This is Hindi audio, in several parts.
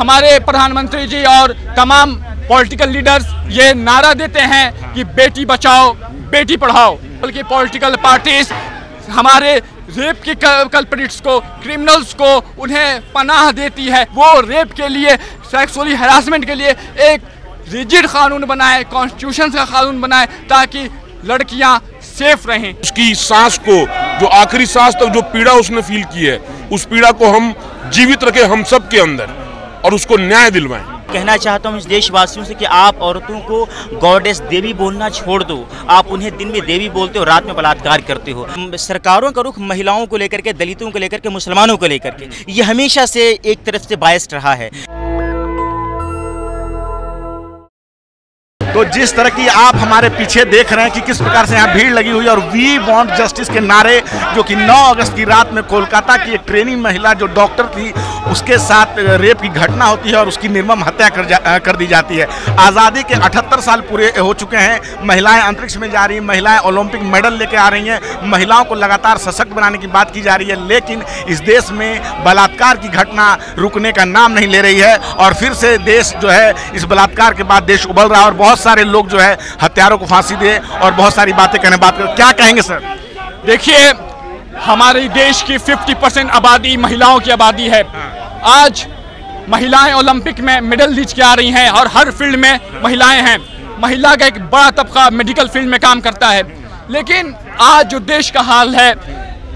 हमारे प्रधानमंत्री जी और तमाम पॉलिटिकल लीडर्स ये नारा देते हैं कि बेटी बचाओ बेटी पढ़ाओ, बल्कि पॉलिटिकल पार्टीज हमारे रेप के कल्प्रिट्स को, क्रिमिनल्स को उन्हें पनाह देती है। वो रेप के लिए, सेक्सुअली हरासमेंट के लिए एक रिजिड कानून बनाए, कॉन्स्टिट्यूशन का कानून बनाए ताकि लड़कियां सेफ रहें। उसकी सांस को, जो आखिरी सांस तक जो पीड़ा उसने फील की है, उस पीड़ा को हम जीवित रखें हम सब के अंदर और उसको न्याय दिलवाएं। कहना चाहता हूँ इस देशवासियों से कि आप औरतों को गॉडेस देवी बोलना छोड़ दो। आप उन्हें दिन में देवी बोलते हो, रात में बलात्कार करते हो। सरकारों का रुख महिलाओं को लेकर के, दलितों को लेकर के, मुसलमानों को लेकर के ये हमेशा से एक तरफ से बायस्ड रहा है। तो जिस तरह की आप हमारे पीछे देख रहे हैं कि किस प्रकार से यहाँ भीड़ लगी हुई है और वी वांट जस्टिस के नारे, जो कि 9 अगस्त की रात में कोलकाता की एक ट्रेनिंग महिला जो डॉक्टर थी उसके साथ रेप की घटना होती है और उसकी निर्मम हत्या कर दी जाती है। आज़ादी के 78 साल पूरे हो चुके हैं, महिलाएं अंतरिक्ष में जा रही हैं, महिलाएं ओलंपिक मेडल लेके आ रही हैं, महिलाओं को लगातार सशक्त बनाने की बात की जा रही है, लेकिन इस देश में बलात्कार की घटना रुकने का नाम नहीं ले रही है और फिर से देश जो है इस बलात्कार के बाद देश उबल रहा है और बहुत सारे लोग जो है हत्यारों को फांसी दे और बहुत सारी बातें करने बात कर। क्या कहेंगे सर? देखिए, हमारे देश की 50% आबादी महिलाओं की आबादी है। आज महिलाएं ओलंपिक में मेडल जीत के आ रही हैं और हर फील्ड में महिलाएं हैं। महिला का एक बड़ा तबका मेडिकल फील्ड में काम करता है, लेकिन आज जो देश का हाल है,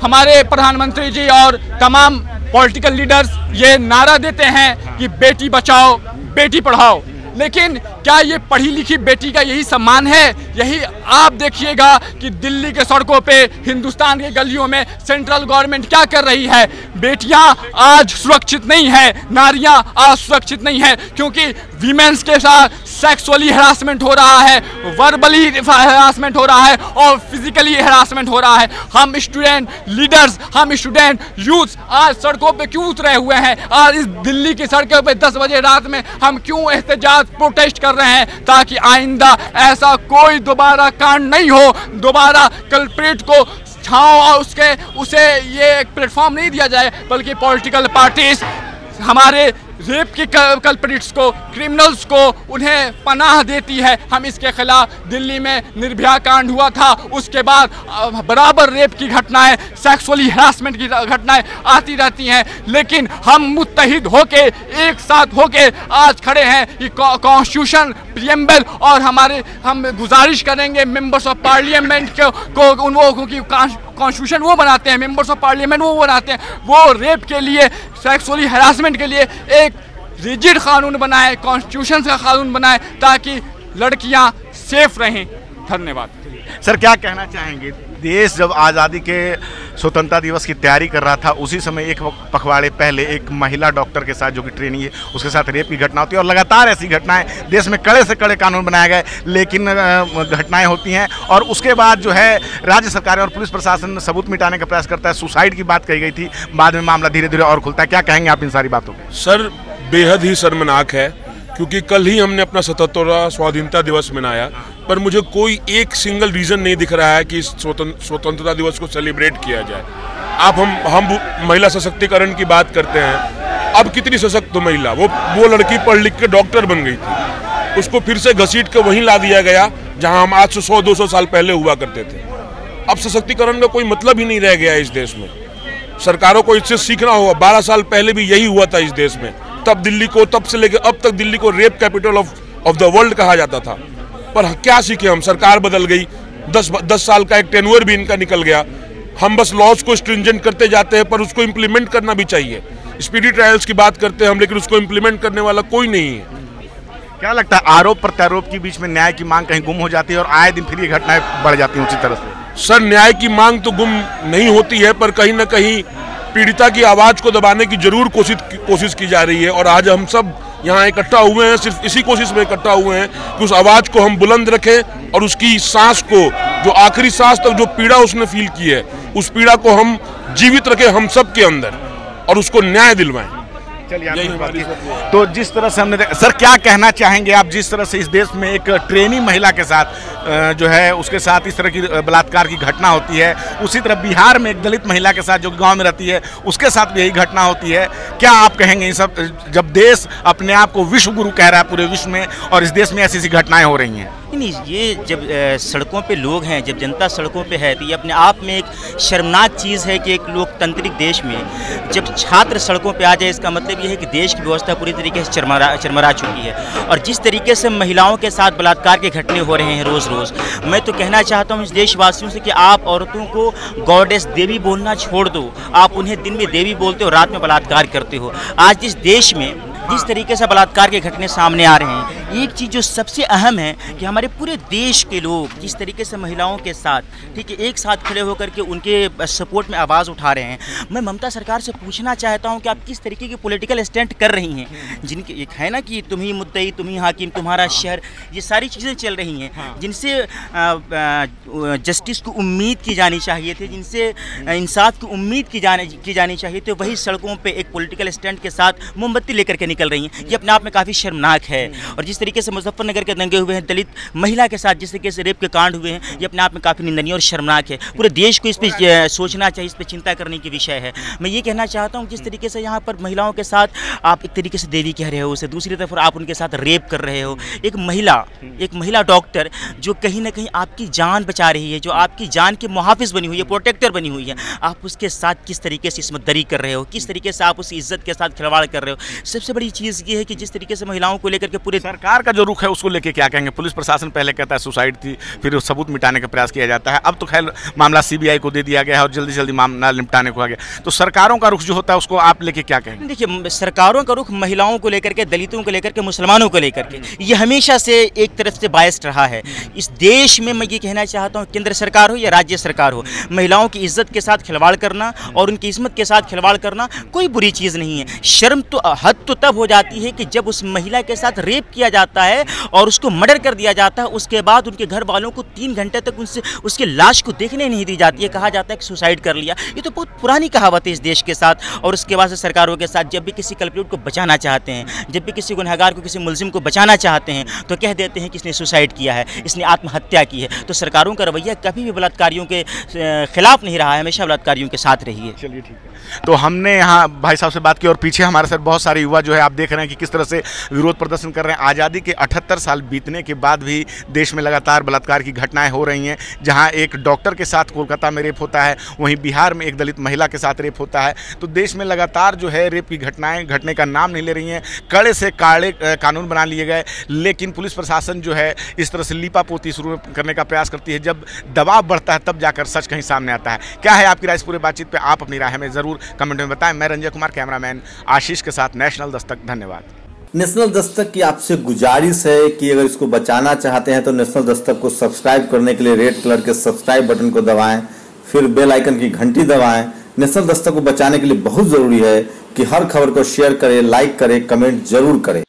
हमारे प्रधानमंत्री जी और तमाम पॉलिटिकल लीडर्स ये नारा देते हैं कि बेटी बचाओ बेटी पढ़ाओ, लेकिन क्या ये पढ़ी लिखी बेटी का यही सम्मान है? यही आप देखिएगा कि दिल्ली के सड़कों पे, हिंदुस्तान के गलियों में सेंट्रल गवर्नमेंट क्या कर रही है। बेटियां आज सुरक्षित नहीं है, नारियां आज सुरक्षित नहीं है, क्योंकि वीमेंस के साथ सेक्सुअली हरासमेंट हो रहा है, वर्बली हरासमेंट हो रहा है और फिजिकली हरासमेंट हो रहा है। हम स्टूडेंट लीडर्स, हम स्टूडेंट यूथ आज सड़कों पे क्यों उतरे हुए हैं? आज इस दिल्ली की सड़कों पे 10 बजे रात में हम क्यों एहतजाज प्रोटेस्ट कर रहे हैं? ताकि आइंदा ऐसा कोई दोबारा कांड नहीं हो, दोबारा कल्प्रिट को छांव और उसे ये एक प्लेटफॉर्म नहीं दिया जाए, बल्कि पॉलिटिकल पार्टीज हमारे रेप के कल्प्रिट्स को, क्रिमिनल्स को उन्हें पनाह देती है। हम इसके खिलाफ, दिल्ली में निर्भया कांड हुआ था, उसके बाद बराबर रेप की घटनाएं, सेक्सुअली हरासमेंट की घटनाएं आती रहती हैं, लेकिन हम मुत्तहिद होके, एक साथ होके आज खड़े हैं कि कॉन्स्टिट्यूशन प्रीएम्बल और हम गुजारिश करेंगे मेंबर्स ऑफ पार्लियामेंट को उन लोगों की कॉन्स्टिट्यूशन वो बनाते हैं, मेंबर्स ऑफ पार्लियामेंट वो बनाते हैं, वो रेप के लिए, सेक्सुअली हरासमेंट के लिए एक रिजिड कानून बनाए, कॉन्स्टिट्यूशन का कानून बनाए ताकि लड़कियां सेफ रहें। धन्यवाद सर। क्या कहना चाहेंगे? देश जब आज़ादी के स्वतंत्रता दिवस की तैयारी कर रहा था, उसी समय एक पखवाड़े पहले एक महिला डॉक्टर के साथ जो कि ट्रेनी है उसके साथ रेप की घटना होती है और लगातार ऐसी घटनाएं देश में कड़े से कड़े कानून बनाए गए, लेकिन घटनाएं होती हैं और उसके बाद जो है राज्य सरकार और पुलिस प्रशासन सबूत मिटाने का प्रयास करता है। सुसाइड की बात कही गई थी, बाद में मामला धीरे धीरे और खुलता है। क्या कहेंगे आप इन सारी बातों पर? सर, बेहद ही शर्मनाक है, क्योंकि कल ही हमने अपना 77वां स्वाधीनता दिवस मनाया, पर मुझे कोई एक सिंगल रीज़न नहीं दिख रहा है कि इस स्वतंत्रता दिवस को सेलिब्रेट किया जाए। हम महिला सशक्तिकरण की बात करते हैं, अब कितनी सशक्त महिला, वो लड़की पढ़ लिख के डॉक्टर बन गई थी, उसको फिर से घसीट के वहीं ला दिया गया जहां हम आज से 100-200 साल पहले हुआ करते थे। अब सशक्तिकरण का कोई मतलब ही नहीं रह गया इस देश में। सरकारों को इससे सीखना होगा। 12 साल पहले भी यही हुआ था इस देश में, तब से लेकर अब तक दिल्ली को rape capital of the world कहा जाता था। पर क्या सीखे हम? सरकार बदल गई, 10 साल का एक टेन्योर भी इनका निकल गया। हम बस लॉज को स्ट्रिंजेंट करते जाते हैं, पर उसको इम्प्लीमेंट करना भी चाहिए। स्पीडी ट्रायल्स की बात करते हैं हम, लेकिन उसको इम्प्लीमेंट करने वाला कोई नहीं है। क्या लगता है, आरोप प्रत्यारोप के बीच में न्याय की मांग कहीं गुम हो जाती है और आए दिन फिर ये घटनाएं बढ़ जाती हैं उसी तरह से? सर, न्याय की मांग तो गुम नहीं होती है, पर कहीं ना कहीं पीड़िता की आवाज को दबाने की जरूर कोशिश की जा रही है। और आज हम सब यहाँ इकट्ठा हुए हैं, सिर्फ इसी कोशिश में इकट्ठा हुए हैं कि उस आवाज को हम बुलंद रखें और उसकी सांस को, जो आखिरी सांस तक जो पीड़ा उसने फील की है, उस पीड़ा को हम जीवित रखें हम सब के अंदर और उसको न्याय दिलवाएं। चलिए यही आप हमारी तो जिस तरह से हमने सर क्या कहना चाहेंगे आप, जिस तरह से इस देश में एक ट्रेनी महिला के साथ जो है उसके साथ इस तरह की बलात्कार की घटना होती है, उसी तरह बिहार में एक दलित महिला के साथ जो गांव में रहती है उसके साथ भी यही घटना होती है, क्या आप कहेंगे इन सब, जब देश अपने आप को विश्व गुरु कह रहा है पूरे विश्व में और इस देश में ऐसी ऐसी घटनाएं हो रही हैं? नहीं, ये जब सड़कों पे लोग हैं, जब जनता सड़कों पे है, तो ये अपने आप में एक शर्मनाक चीज़ है कि एक लोकतांत्रिक देश में जब छात्र सड़कों पे आ जाए, इसका मतलब ये है कि देश की व्यवस्था पूरी तरीके से चरमरा चुकी है। और जिस तरीके से महिलाओं के साथ बलात्कार के घटने हो रहे हैं रोज़ रोज़, मैं तो कहना चाहता हूँ इस देशवासियों से कि आप औरतों को गॉडेस देवी बोलना छोड़ दो। आप उन्हें दिन में देवी बोलते हो, रात में बलात्कार करते हो। आज इस देश में जिस तरीके से बलात्कार के घटने सामने आ रहे हैं, एक चीज़ जो सबसे अहम है कि हमारे पूरे देश के लोग जिस तरीके से महिलाओं के साथ, ठीक है, एक साथ खड़े होकर के उनके सपोर्ट में आवाज़ उठा रहे हैं। मैं ममता सरकार से पूछना चाहता हूं कि आप किस तरीके की पॉलिटिकल स्टंट कर रही हैं, जिनके एक है ना कि तुम ही मुद्दई, तुम ही हाकिम, तुम्हारा शहर, ये सारी चीज़ें चल रही हैं जिनसे जस्टिस को उम्मीद की जानी चाहिए थी, जिनसे इंसाफ की उम्मीद की जानी चाहिए थी, वही सड़कों पर एक पॉलिटिकल स्टंट के साथ मोमबत्ती लेकर के निकल रही हैं। ये अपने आप में काफ़ी शर्मनाक है। और जिस तरीके से मुजफ्फरनगर के दंगे हुए हैं, दलित महिला के साथ जिस तरीके से रेप के कांड हुए हैं, ये अपने आप में काफ़ी निंदनीय और शर्मनाक है। पूरे देश को इस पर सोचना चाहिए, इस पर चिंता करने की विषय है। मैं ये कहना चाहता हूँ जिस तरीके से यहाँ पर महिलाओं के साथ आप एक तरीके से देवी कह रहे हो, उसे दूसरी तरफ आप उनके साथ रेप कर रहे हो। एक महिला डॉक्टर जो कहीं ना कहीं आपकी जान बचा रही है, जो आपकी जान की मुहाफिज बनी हुई है, प्रोटेक्टर बनी हुई है, आप उसके साथ किस तरीके से इसमतदरी कर रहे हो, किस तरीके से आप उसकी इज्जत के साथ खिलवाड़ कर रहे हो। सबसे बड़ी चीज़ ये है कि जिस तरीके से महिलाओं को लेकर के पूरे सरकार का जो रुख है उसको लेके क्या कहेंगे? पुलिस प्रशासन पहले कहता है सुसाइड थी, फिर सबूत मिटाने का प्रयास किया जाता है, अब तो खैर मामला सीबीआई को दे दिया गया है और जल्दी जल्दी मामला निपटाने को आ गया। तो सरकारों का रुख जो होता है उसको आप लेके क्या कहेंगे? देखिए, सरकारों का रुख महिलाओं को लेकर के, दलितों को लेकर के, मुसलमानों को लेकर के, ये हमेशा से एक तरफ से बायस्ड रहा है। इस देश में मैं ये कहना चाहता हूँ, केंद्र सरकार हो या राज्य सरकार हो, महिलाओं की इज्जत के साथ खिलवाड़ करना और उनकी इस्मत के साथ खिलवाड़ करना कोई बुरी चीज़ नहीं है। शर्म तो हद तो तब हो जाती है कि जब उस महिला के साथ रेप किया जाता है और उसको मर्डर कर दिया जाता है, उसके बाद उनके घर वालों को 3 घंटे तक उसके लाश को देखने नहीं दी जाती है, कहा जाता है कि सुसाइड कर लिया। ये तो बहुत पुरानी कहावत है इस देश के साथ। और उसके बाद से सरकारों के साथ जब भी किसी कल्प्रिट को बचाना चाहते हैं, जब भी किसी गुनहगार को, किसी मुलजिम को बचाना चाहते हैं, तो कह देते हैं कि इसने सुसाइड किया है, इसने आत्महत्या की है। तो सरकारों का रवैया कभी भी बलात्कारियों के खिलाफ नहीं रहा है, हमेशा बलात्कारियों के साथ रही है। चलिए ठीक है। तो हमने यहाँ भाई साहब से बात की और पीछे हमारे साथ बहुत सारे युवा जो है आप देख रहे हैं कि किस तरह से विरोध प्रदर्शन कर रहे हैं। आज़ादी के 78 साल बीतने के बाद भी देश में लगातार बलात्कार की घटनाएं हो रही हैं। जहां एक डॉक्टर के साथ कोलकाता में रेप होता है, वहीं बिहार में एक दलित महिला के साथ रेप होता है। तो देश में लगातार जो है रेप की घटनाएं घटने का नाम नहीं ले रही हैं। कड़े से कड़े कानून बना लिए गए, लेकिन पुलिस प्रशासन जो है इस तरह से लीपापोती शुरू करने का प्रयास करती है। जब दबाव बढ़ता है तब जाकर सच कहीं सामने आता है। क्या है आपकी राय इस पूरे बातचीत पर? आप अपनी राय हमें ज़रूर कमेंट में बताएं। मैं रंजय कुमार, कैमरामैन आशीष के साथ नेशनल दस्तक। धन्यवाद। नेशनल दस्तक की आपसे गुजारिश है कि अगर इसको बचाना चाहते हैं तो नेशनल दस्तक को सब्सक्राइब करने के लिए रेड कलर के सब्सक्राइब बटन को दबाएं, फिर बेल आइकन की घंटी दबाएं। नेशनल दस्तक को बचाने के लिए बहुत जरूरी है कि हर खबर को शेयर करें, लाइक करें, कमेंट जरूर करें।